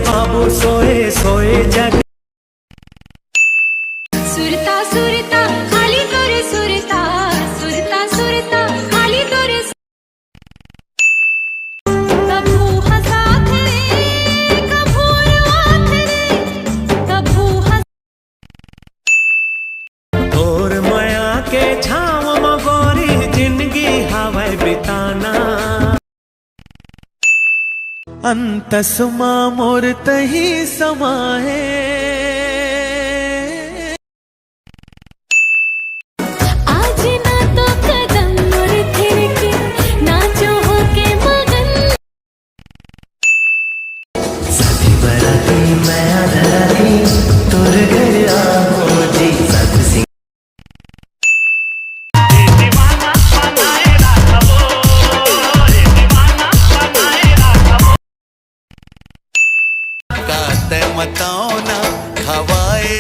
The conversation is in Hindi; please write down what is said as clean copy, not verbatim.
बाबू सोए सोए जग सुरता सुरता खाली तोरे सुरता सुरता सुरता खाली तोरे कभू हंसात रे कभू रोआत रे कभू और माया के छाव मगोरी जिंदगी हवा बिताना अंत सुमा मोर तही समाए आज ना तो कदम मोर थिरके नाचो होके मगन सभी बराती मैं आदराती तुर घर आओ जी सत सिंह काते मताओ ना खवाए